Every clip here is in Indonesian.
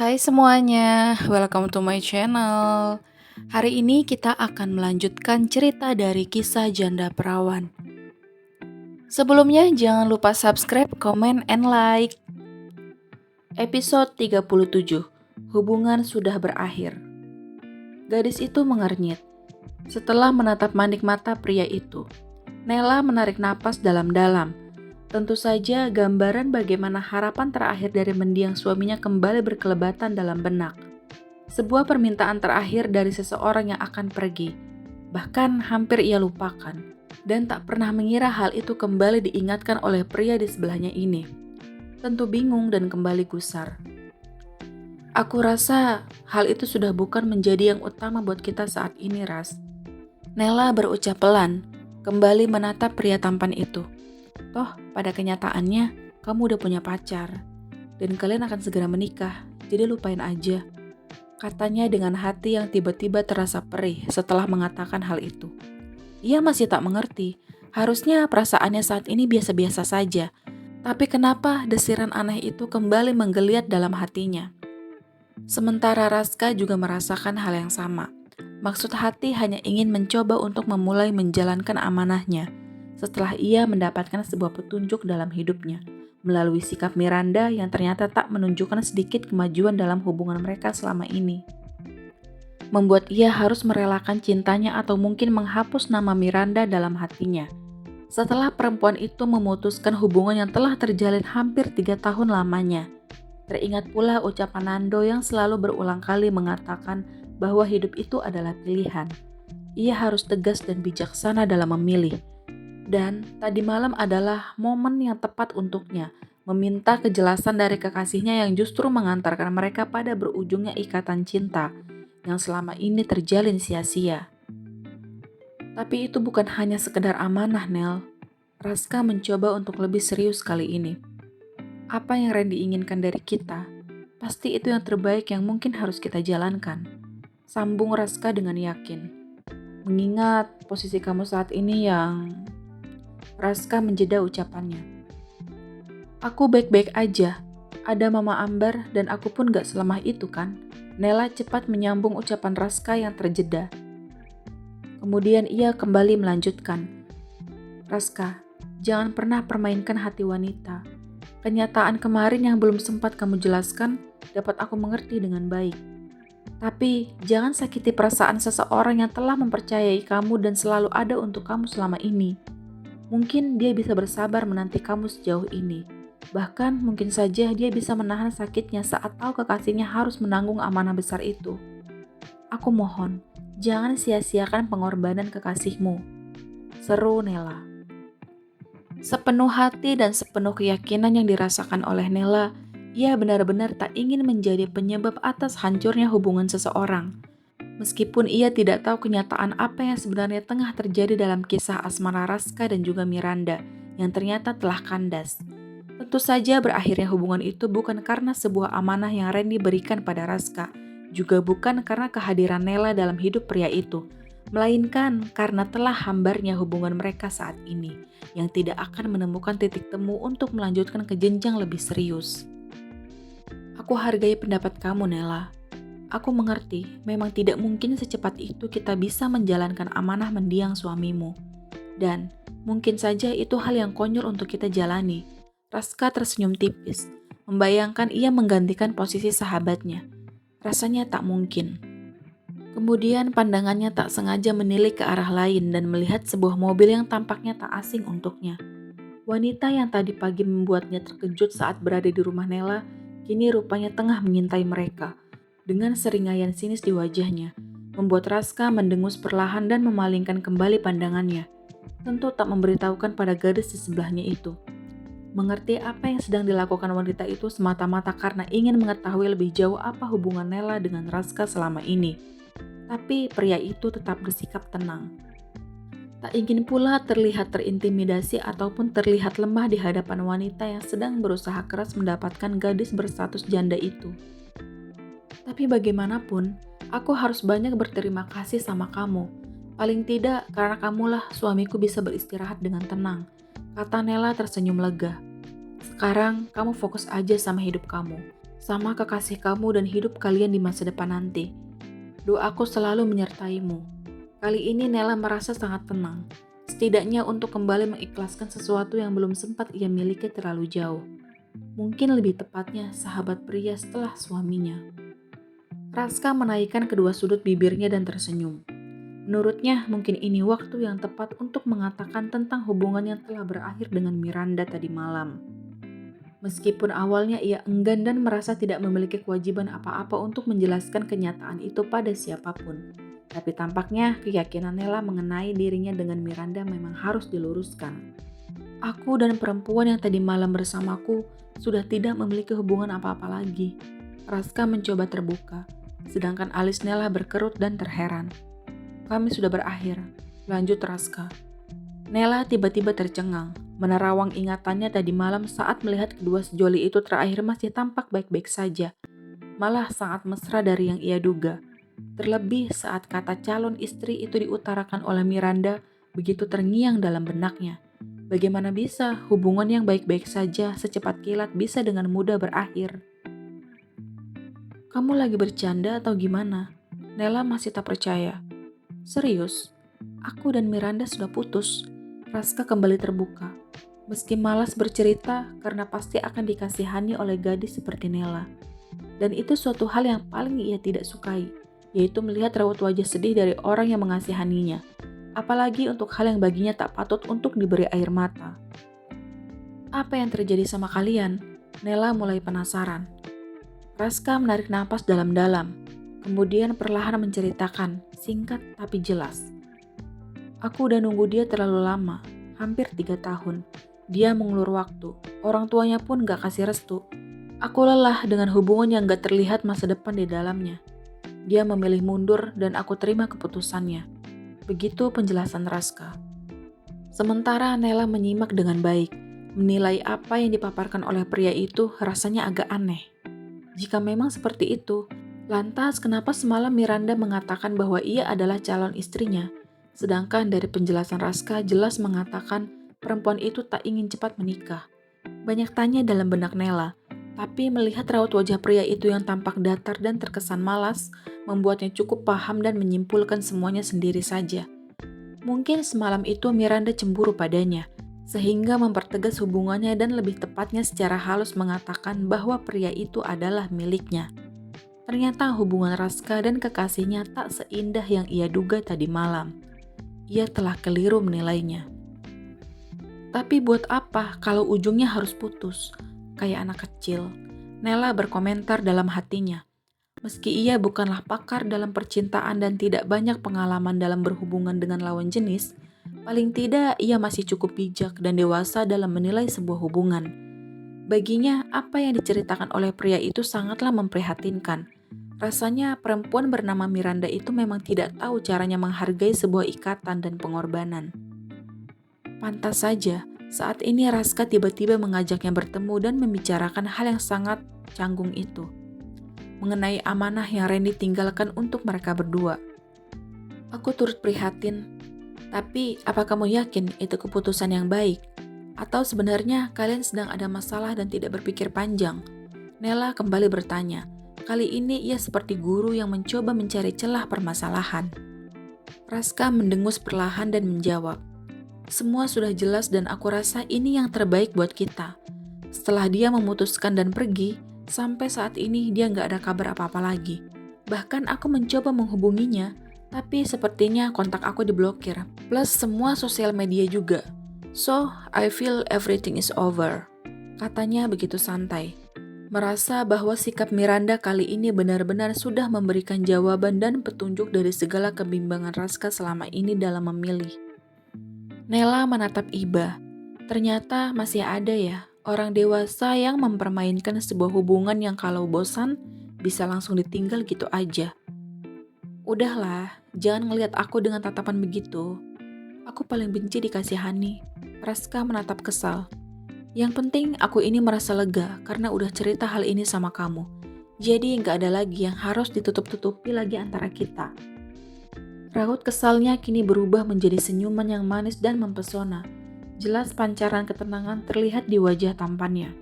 Hai semuanya, welcome to my channel. Hari ini kita akan melanjutkan cerita dari kisah janda perawan. Sebelumnya jangan lupa subscribe, comment, and like. Episode 37, Hubungan Sudah Berakhir. Gadis itu mengernyit. Setelah menatap manik mata pria itu, Nela menarik napas dalam-dalam. Tentu saja gambaran bagaimana harapan terakhir dari mendiang suaminya kembali berkelebatan dalam benak. Sebuah permintaan terakhir dari seseorang yang akan pergi, bahkan hampir ia lupakan, dan tak pernah mengira hal itu kembali diingatkan oleh pria di sebelahnya ini. Tentu bingung dan kembali gusar. Aku rasa hal itu sudah bukan menjadi yang utama buat kita saat ini, Ras. Nela berucap pelan, kembali menatap pria tampan itu. Toh, pada kenyataannya, kamu udah punya pacar, dan kalian akan segera menikah, jadi lupain aja. Katanya dengan hati yang tiba-tiba terasa perih setelah mengatakan hal itu. Ia masih tak mengerti, harusnya perasaannya saat ini biasa-biasa saja. Tapi kenapa desiran aneh itu kembali menggeliat dalam hatinya? Sementara Raska juga merasakan hal yang sama. Maksud hati hanya ingin mencoba untuk memulai menjalankan amanahnya setelah ia mendapatkan sebuah petunjuk dalam hidupnya melalui sikap Miranda yang ternyata tak menunjukkan sedikit kemajuan dalam hubungan mereka selama ini. Membuat ia harus merelakan cintanya atau mungkin menghapus nama Miranda dalam hatinya. Setelah perempuan itu memutuskan hubungan yang telah terjalin hampir 3 tahun lamanya. Teringat pula ucapan Nando yang selalu berulang kali mengatakan bahwa hidup itu adalah pilihan. Ia harus tegas dan bijaksana dalam memilih. Dan tadi malam adalah momen yang tepat untuknya meminta kejelasan dari kekasihnya yang justru mengantarkan mereka pada berujungnya ikatan cinta yang selama ini terjalin sia-sia. Tapi itu bukan hanya sekedar amanah, Nel. Raska mencoba untuk lebih serius kali ini. Apa yang Randy inginkan dari kita, pasti itu yang terbaik yang mungkin harus kita jalankan. Sambung Raska dengan yakin. Mengingat posisi kamu saat ini yang... Raska menjeda ucapannya. Aku baik-baik aja. Ada Mama Ambar dan aku pun gak selemah itu kan? Nela cepat menyambung ucapan Raska yang terjeda. Kemudian ia kembali melanjutkan. Raska, jangan pernah permainkan hati wanita. Kenyataan kemarin yang belum sempat kamu jelaskan dapat aku mengerti dengan baik. Tapi jangan sakiti perasaan seseorang yang telah mempercayai kamu dan selalu ada untuk kamu selama ini. Mungkin dia bisa bersabar menanti kamu sejauh ini. Bahkan mungkin saja dia bisa menahan sakitnya saat tahu kekasihnya harus menanggung amanah besar itu. Aku mohon, jangan sia-siakan pengorbanan kekasihmu. Seru Nela. Sepenuh hati dan sepenuh keyakinan yang dirasakan oleh Nela, ia benar-benar tak ingin menjadi penyebab atas hancurnya hubungan seseorang. Meskipun ia tidak tahu kenyataan apa yang sebenarnya tengah terjadi dalam kisah asmara Raska dan juga Miranda yang ternyata telah kandas. Tentu saja berakhirnya hubungan itu bukan karena sebuah amanah yang Randy berikan pada Raska, juga bukan karena kehadiran Nela dalam hidup pria itu, melainkan karena telah hambarnya hubungan mereka saat ini, yang tidak akan menemukan titik temu untuk melanjutkan ke jenjang lebih serius. Aku hargai pendapat kamu, Nela. Aku mengerti, memang tidak mungkin secepat itu kita bisa menjalankan amanah mendiang suamimu. Dan mungkin saja itu hal yang konyol untuk kita jalani. Raska tersenyum tipis, membayangkan ia menggantikan posisi sahabatnya. Rasanya tak mungkin. Kemudian pandangannya tak sengaja menilik ke arah lain dan melihat sebuah mobil yang tampaknya tak asing untuknya. Wanita yang tadi pagi membuatnya terkejut saat berada di rumah Nela, kini rupanya tengah mengintai mereka. Dengan seringaian sinis di wajahnya, membuat Raska mendengus perlahan dan memalingkan kembali pandangannya. Tentu tak memberitahukan pada gadis di sebelahnya itu. Mengerti apa yang sedang dilakukan wanita itu semata-mata karena ingin mengetahui lebih jauh apa hubungan Nela dengan Raska selama ini. Tapi pria itu tetap bersikap tenang. Tak ingin pula terlihat terintimidasi ataupun terlihat lemah di hadapan wanita yang sedang berusaha keras mendapatkan gadis berstatus janda itu. Tapi bagaimanapun, aku harus banyak berterima kasih sama kamu. Paling tidak karena kamulah suamiku bisa beristirahat dengan tenang, kata Nela tersenyum lega. Sekarang kamu fokus aja sama hidup kamu. sama kekasih kamu dan hidup kalian di masa depan nanti. Doaku selalu menyertaimu. Kali ini Nela merasa sangat tenang, setidaknya untuk kembali mengikhlaskan sesuatu yang belum sempat ia miliki terlalu jauh. Mungkin lebih tepatnya sahabat pria setelah suaminya. Raska menaikkan kedua sudut bibirnya dan tersenyum. Menurutnya mungkin ini waktu yang tepat untuk mengatakan tentang hubungan yang telah berakhir dengan Miranda tadi malam. Meskipun awalnya ia enggan dan merasa tidak memiliki kewajiban apa-apa untuk menjelaskan kenyataan itu pada siapapun. Tapi tampaknya keyakinan Nela mengenai dirinya dengan Miranda memang harus diluruskan. Aku dan perempuan yang tadi malam bersamaku sudah tidak memiliki hubungan apa-apa lagi. Raska mencoba terbuka, sedangkan alis Nela berkerut dan terheran. Kami sudah berakhir, lanjut Raska. Nela tiba-tiba tercengang, menerawang ingatannya tadi malam saat melihat kedua sejoli itu terakhir masih tampak baik-baik saja. Malah sangat mesra dari yang ia duga. Terlebih saat kata calon istri itu diutarakan oleh Miranda begitu terngiang dalam benaknya. Bagaimana bisa hubungan yang baik-baik saja secepat kilat bisa dengan mudah berakhir? Kamu lagi bercanda atau gimana? Nela masih tak percaya. Serius, aku dan Miranda sudah putus. Raska kembali terbuka. Meski malas bercerita karena pasti akan dikasihani oleh gadis seperti Nela. Dan itu suatu hal yang paling ia tidak sukai, yaitu melihat raut wajah sedih dari orang yang mengasihaninya. Apalagi untuk hal yang baginya tak patut untuk diberi air mata. Apa yang terjadi sama kalian? Nela mulai penasaran. Raska menarik napas dalam-dalam. Kemudian perlahan menceritakan, singkat tapi jelas. Aku udah nunggu dia terlalu lama, hampir 3 tahun. Dia mengulur waktu, orang tuanya pun gak kasih restu. Aku lelah dengan hubungan yang gak terlihat masa depan di dalamnya. Dia memilih mundur dan aku terima keputusannya. Begitu penjelasan Raska. Sementara Nela menyimak dengan baik, menilai apa yang dipaparkan oleh pria itu rasanya agak aneh. Jika memang seperti itu, lantas kenapa semalam Miranda mengatakan bahwa ia adalah calon istrinya, sedangkan dari penjelasan Raska jelas mengatakan perempuan itu tak ingin cepat menikah. Banyak tanya dalam benak Nela, tapi melihat raut wajah pria itu yang tampak datar dan terkesan malas, membuatnya cukup paham dan menyimpulkan semuanya sendiri saja. Mungkin semalam itu Miranda cemburu padanya, sehingga mempertegas hubungannya dan lebih tepatnya secara halus mengatakan bahwa pria itu adalah miliknya. Ternyata hubungan Raska dan kekasihnya tak seindah yang ia duga tadi malam. Ia telah keliru menilainya. Tapi buat apa kalau ujungnya harus putus? Kayak anak kecil. Nela berkomentar dalam hatinya. Meski ia bukanlah pakar dalam percintaan dan tidak banyak pengalaman dalam berhubungan dengan lawan jenis, paling tidak ia masih cukup bijak dan dewasa dalam menilai sebuah hubungan. Baginya, apa yang diceritakan oleh pria itu sangatlah memprihatinkan. Rasanya perempuan bernama Miranda itu memang tidak tahu caranya menghargai sebuah ikatan dan pengorbanan. Pantas saja, saat ini Raska tiba-tiba mengajaknya bertemu dan membicarakan hal yang sangat canggung itu. Mengenai amanah yang Randy tinggalkan untuk mereka berdua. Aku turut prihatin, tapi apa kamu yakin itu keputusan yang baik? Atau sebenarnya kalian sedang ada masalah dan tidak berpikir panjang? Nela kembali bertanya. Kali ini ia seperti guru yang mencoba mencari celah permasalahan. Raska mendengus perlahan dan menjawab. Semua sudah jelas dan aku rasa ini yang terbaik buat kita. Setelah dia memutuskan dan pergi, sampai saat ini dia gak ada kabar apa-apa lagi. Bahkan aku mencoba menghubunginya, tapi sepertinya kontak aku diblokir. Plus semua sosial media juga. So, I feel everything is over. Katanya begitu santai. Merasa bahwa sikap Miranda kali ini benar-benar sudah memberikan jawaban dan petunjuk dari segala kebimbangan Raska selama ini dalam memilih. Nela menatap Iba. Ternyata masih ada ya orang dewasa yang mempermainkan sebuah hubungan yang kalau bosan bisa langsung ditinggal gitu aja. Udahlah, jangan ngelihat aku dengan tatapan begitu. Aku paling benci dikasihani. Raska menatap kesal. Yang penting aku ini merasa lega karena udah cerita hal ini sama kamu. Jadi gak ada lagi yang harus ditutup-tutupi lagi antara kita. Raut kesalnya kini berubah menjadi senyuman yang manis dan mempesona. Jelas pancaran ketenangan terlihat di wajah tampannya.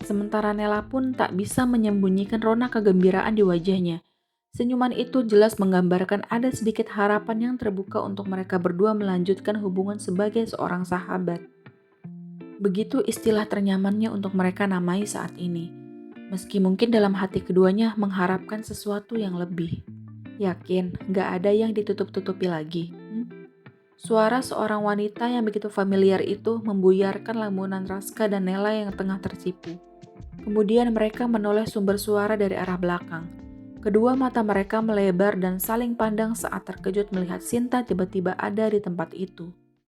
Sementara Nela pun tak bisa menyembunyikan rona kegembiraan di wajahnya. Senyuman itu jelas menggambarkan ada sedikit harapan yang terbuka untuk mereka berdua melanjutkan hubungan sebagai seorang sahabat. Begitu istilah ternyamannya untuk mereka namai saat ini. Meski mungkin dalam hati keduanya mengharapkan sesuatu yang lebih. Yakin gak ada yang ditutup-tutupi lagi. Suara seorang wanita yang begitu familiar itu membuyarkan lamunan Raska dan Nela yang tengah tersipu. Kemudian mereka menoleh sumber suara dari arah belakang. Kedua mata mereka melebar dan saling pandang saat terkejut melihat Sinta tiba-tiba ada di tempat itu.